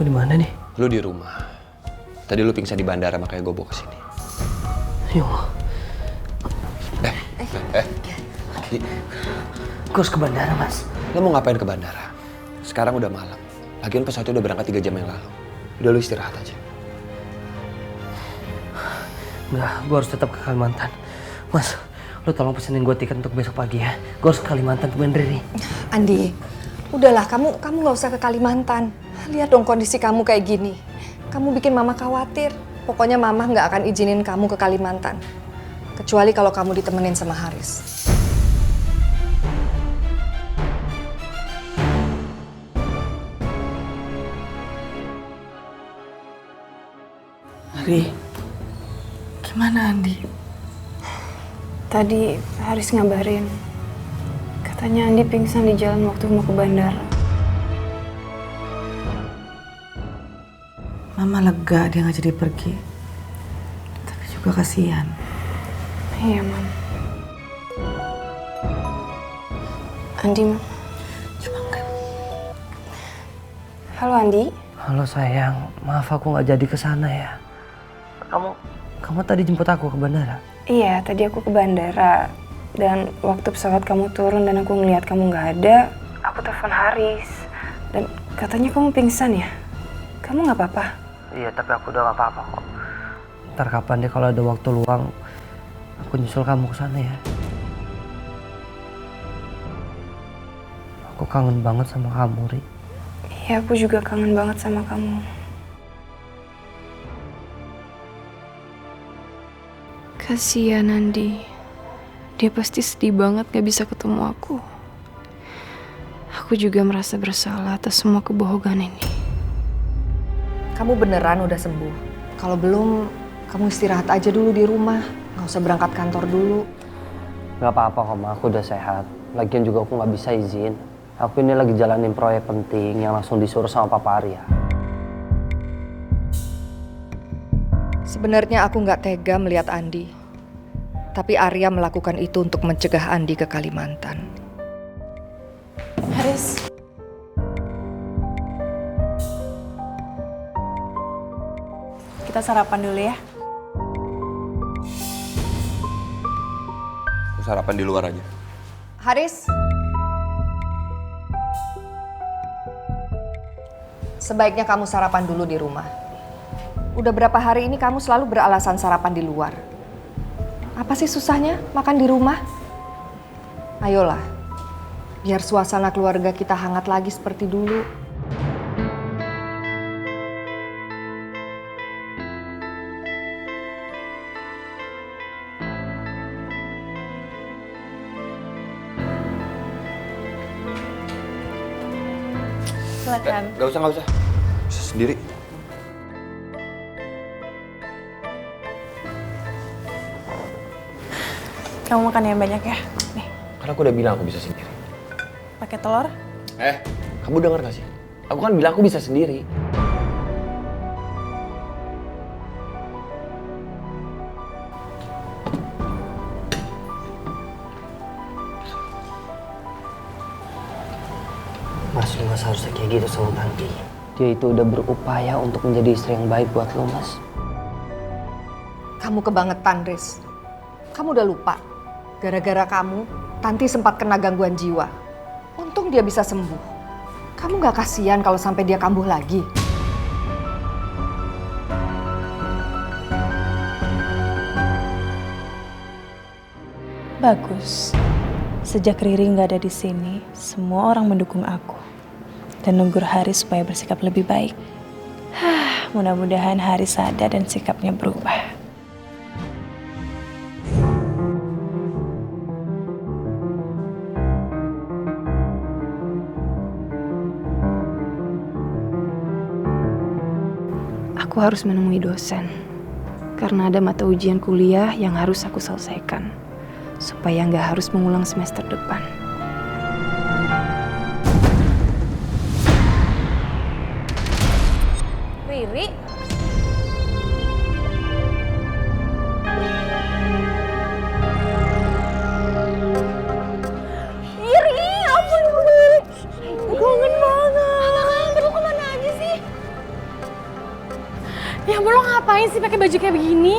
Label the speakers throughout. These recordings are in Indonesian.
Speaker 1: di mana nih?
Speaker 2: Lu di rumah. Tadi lu pingsan di bandara makanya gue bawa kesini.
Speaker 1: Yo. Gue harus ke bandara, Mas.
Speaker 2: Lu mau ngapain ke bandara? Sekarang udah malam. Lagian pesawatnya udah berangkat 3 jam yang lalu. Udah lu istirahat aja.
Speaker 1: Enggak, gue harus tetap ke Kalimantan. Mas, lu tolong pesenin gue tiket untuk besok pagi ya. Gue harus ke Kalimantan temuin Riri.
Speaker 3: Andi, udahlah kamu nggak usah ke Kalimantan. Lihat dong kondisi kamu kayak gini. Kamu bikin mama khawatir. Pokoknya mama nggak akan izinin kamu ke Kalimantan. Kecuali kalau kamu ditemenin sama Haris.
Speaker 4: Ri, gimana Andi?
Speaker 5: Tadi Haris ngabarin. Katanya Andi pingsan di jalan waktu mau ke bandara.
Speaker 4: Mama lega dia nggak jadi pergi. Tapi juga kasihan.
Speaker 5: Iya, Mam. Andi, Mam.
Speaker 4: Coba enggak.
Speaker 5: Halo, Andi.
Speaker 1: Halo sayang, maaf aku nggak jadi kesana ya. Kamu tadi jemput aku ke bandara?
Speaker 5: Iya, tadi aku ke bandara. Dan waktu pesawat kamu turun dan aku ngeliat kamu nggak ada, aku telepon Haris. Dan katanya kamu pingsan ya? Kamu nggak apa-apa?
Speaker 1: Iya, tapi aku udah gak apa-apa kok. Ntar kapan deh kalau ada waktu luang, aku nyusul kamu ke sana ya. Aku kangen banget sama kamu, Ri.
Speaker 5: Iya, aku juga kangen banget sama kamu. Kasihan Andi. Dia pasti sedih banget gak bisa ketemu aku. Aku juga merasa bersalah atas semua kebohongan ini.
Speaker 3: Kamu beneran udah sembuh. Kalau belum, kamu istirahat aja dulu di rumah. Nggak usah berangkat kantor dulu.
Speaker 1: Gak apa-apa kok, Ma. Aku udah sehat. Lagian juga aku gak bisa izin. Aku ini lagi jalanin proyek penting yang langsung disuruh sama Papa Arya.
Speaker 3: Sebenarnya aku nggak tega melihat Andi. Tapi Arya melakukan itu untuk mencegah Andi ke Kalimantan.
Speaker 5: Haris. Kita sarapan dulu ya.
Speaker 2: Aku sarapan di luar aja.
Speaker 3: Haris. Sebaiknya kamu sarapan dulu di rumah. Udah berapa hari ini kamu selalu beralasan sarapan di luar. Apa sih susahnya makan di rumah? Ayolah, biar suasana keluarga kita hangat lagi seperti dulu.
Speaker 5: Silakan.
Speaker 2: Gak usah. Bisa sendiri.
Speaker 5: Kamu makan yang banyak ya. Nih,
Speaker 2: Karena aku udah bilang aku bisa sendiri.
Speaker 5: pakai telur.
Speaker 2: Kamu denger gak sih? Aku kan bilang aku bisa sendiri.
Speaker 1: Mas, lu gak seharusnya kayak gitu sama Tanti. Dia itu udah berupaya untuk menjadi istri yang baik buat lu, Mas.
Speaker 3: Kamu kebangetan, Riz. Kamu udah lupa. Gara-gara kamu, Tanti sempat kena gangguan jiwa. Untung dia bisa sembuh. Kamu gak kasihan kalau sampai dia kambuh lagi?
Speaker 6: Bagus. Sejak Riri nggak ada di sini, semua orang mendukung aku dan negur Haris supaya bersikap lebih baik. Mudah-mudahan Haris sadar dan sikapnya berubah.
Speaker 5: Aku harus menemui dosen. Karena ada mata ujian kuliah yang harus aku selesaikan. Supaya nggak harus mengulang semester depan.
Speaker 3: Riri? Riri, ampun Riri. Kangen banget. Kangen, lu kemana aja sih?
Speaker 7: sih pakai baju kayak begini?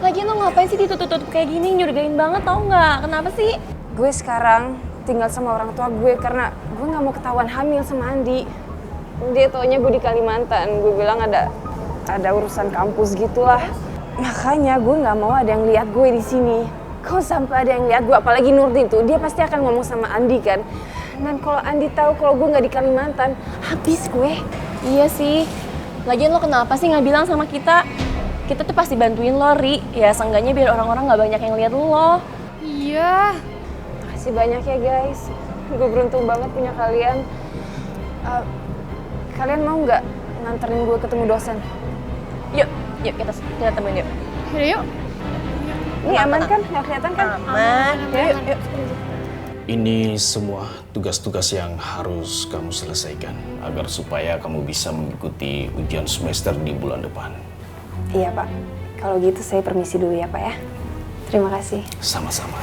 Speaker 7: Lagian lo ngapain sih ditutup-tutup kayak gini? Nyurigain banget tau nggak? Kenapa sih?
Speaker 5: Gue sekarang tinggal sama orang tua gue karena gue nggak mau ketahuan hamil sama Andi. Dia taunya gue di Kalimantan. Gue bilang ada urusan kampus gitulah. Makanya gue nggak mau ada yang lihat gue di sini. Kalau sampai ada yang lihat gue, apalagi Nurdin tuh, dia pasti akan ngomong sama Andi kan. Dan kalau Andi tahu kalau gue nggak di Kalimantan, habis gue.
Speaker 7: Iya sih. Lagian lo kenapa sih nggak bilang sama kita? Kita tuh pasti bantuin lo, Ri. Ya seenggaknya biar orang-orang nggak banyak yang lihat lo.
Speaker 5: Iya. Makasih banyak ya guys. Gue beruntung banget punya kalian. Kalian mau nggak nganterin gue ketemu dosen?
Speaker 7: Yuk kita temuin yuk.
Speaker 5: Yaudah yuk. Ini aman kan? Nggak kelihatan kan?
Speaker 7: Aman. Yuk.
Speaker 8: Ini semua tugas-tugas yang harus kamu selesaikan agar supaya kamu bisa mengikuti ujian semester di bulan depan.
Speaker 5: Iya Pak. Kalau gitu saya permisi dulu ya Pak ya. Terima kasih.
Speaker 8: Sama-sama.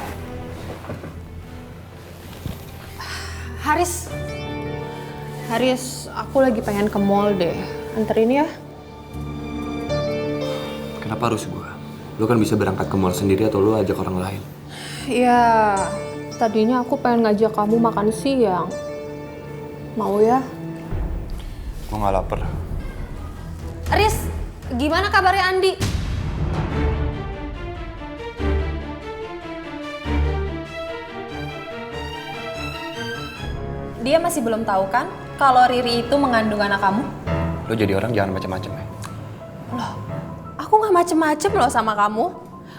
Speaker 9: Haris, aku lagi pengen ke mall deh. Anterin ya.
Speaker 2: Kenapa harus gue? Lo kan bisa berangkat ke mall sendiri atau lo ajak orang lain.
Speaker 9: Ya, tadinya aku pengen ngajak kamu makan siang. Mau ya?
Speaker 2: Gue gak lapar.
Speaker 9: Haris, gimana kabarnya Andi?
Speaker 10: Dia masih belum tahu kan kalau Riri itu mengandung anak kamu?
Speaker 2: Lo jadi orang jangan macam-macam ya.
Speaker 10: Loh, aku nggak macem-macem loh sama kamu.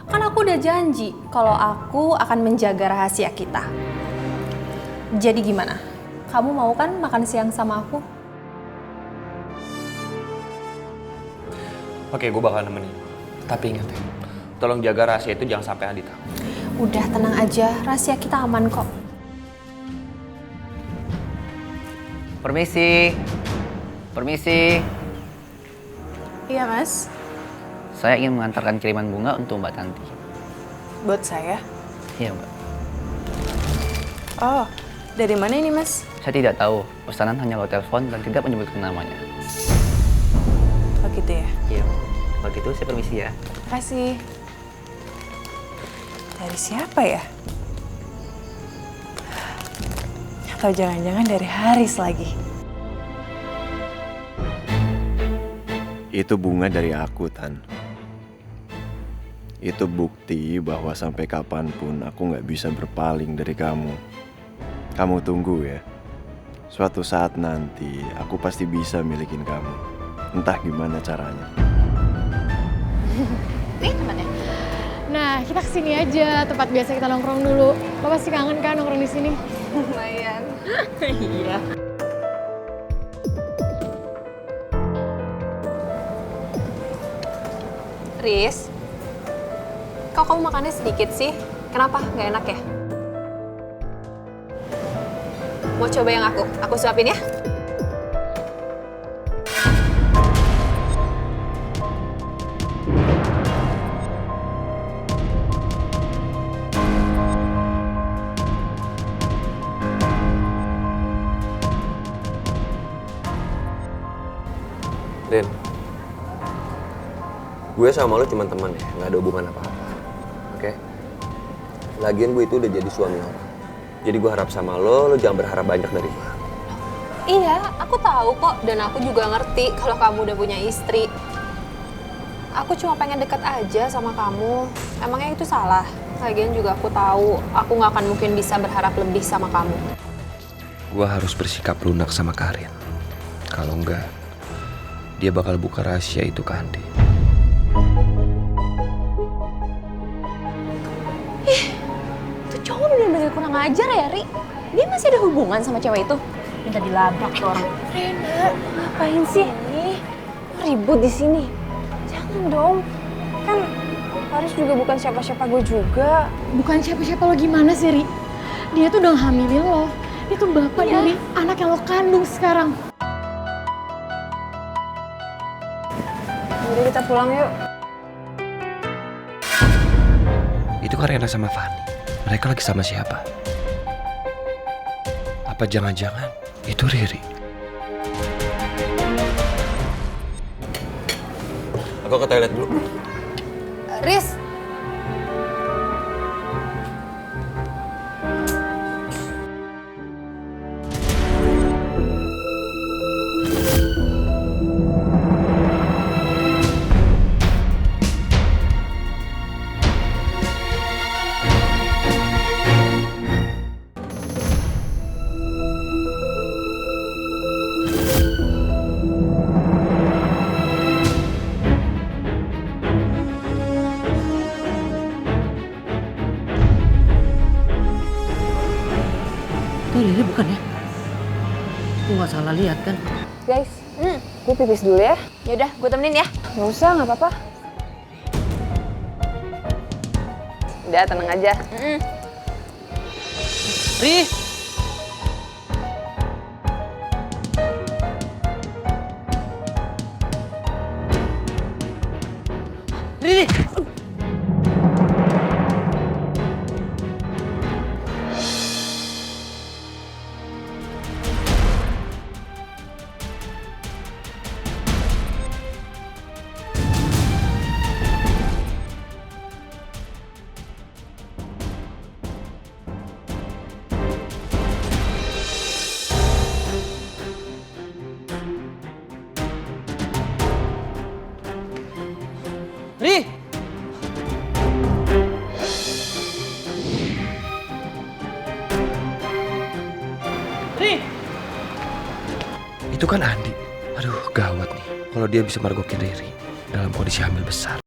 Speaker 10: Kan aku udah janji kalau aku akan menjaga rahasia kita. Jadi gimana? Kamu mau kan makan siang sama aku?
Speaker 2: Oke, gue bakal nemenin. Tapi ingat ya, tolong jaga rahasia itu jangan sampai Andi tahu.
Speaker 10: Udah tenang aja, rahasia kita aman kok.
Speaker 1: Permisi.
Speaker 6: Iya, Mas.
Speaker 1: Saya ingin mengantarkan kiriman bunga untuk Mbak Tanti.
Speaker 6: Buat saya?
Speaker 1: Iya, Mbak.
Speaker 6: Oh, dari mana ini, Mas?
Speaker 1: Saya tidak tahu. Pesanan hanya lewat telepon dan tidak menyebutkan namanya.
Speaker 6: Oh gitu ya?
Speaker 1: Iya. Kalau gitu saya permisi ya.
Speaker 6: Kasih. Dari siapa ya? Atau jangan-jangan dari Haris lagi?
Speaker 11: Itu bunga dari aku, Tan. Itu bukti bahwa sampai kapanpun aku nggak bisa berpaling dari kamu. Kamu tunggu ya. Suatu saat nanti aku pasti bisa milikin kamu. Entah gimana caranya.
Speaker 7: Nih tempatnya. Nah, kita kesini aja, tempat biasa kita nongkrong dulu. Lo pasti kangen kan nongkrong di sini?
Speaker 5: Lumayan.
Speaker 7: Iya.
Speaker 10: Riz, kok kamu makannya sedikit sih? Kenapa? Nggak enak ya? Mau coba yang aku suapin ya?
Speaker 2: Rin, gue sama lo cuma teman ya, nggak ada hubungan apa-apa. Oke? Lagian gue itu udah jadi suami orang. Jadi gue harap sama lo jangan berharap banyak dari gue.
Speaker 10: Iya, aku tahu kok dan aku juga ngerti kalau kamu udah punya istri. Aku cuma pengen deket aja sama kamu. Emangnya itu salah? Lagian juga aku tahu aku nggak akan mungkin bisa berharap lebih sama kamu.
Speaker 2: Gue harus bersikap lunak sama Karin. Kalau enggak, dia bakal buka rahasia itu ke Andi.
Speaker 10: Tuh cowok bener-bener kurang ajar ya, Ri. Dia masih ada hubungan sama cewek itu. Minta dilabrak tuh orang.
Speaker 5: Rena, ngapain sih? Ribut di sini. Jangan dong. Kan Haris juga bukan siapa-siapa gue juga.
Speaker 7: Bukan siapa-siapa lo gimana sih, Ri? Dia tuh udah hamilin lo. Dia tuh bapak dari anak yang lo kandung sekarang.
Speaker 5: Jadi kita pulang yuk.
Speaker 2: Itu kan Rena sama Fanny. Mereka lagi sama siapa? Apa jangan-jangan itu Riri? Aku ke toilet dulu.
Speaker 10: Riz.
Speaker 1: Itu Riri bukan ya? Aku nggak salah lihat kan?
Speaker 5: Guys, gue pipis dulu ya.
Speaker 7: Yaudah, gue temenin ya.
Speaker 5: Gak usah, gak apa-apa. Udah, tenang aja.
Speaker 1: Ri! Riri! Ri! Ri!
Speaker 2: Itu kan Andi. Aduh, gawat nih. Kalau dia bisa mergokin Riri dalam kondisi hamil besar.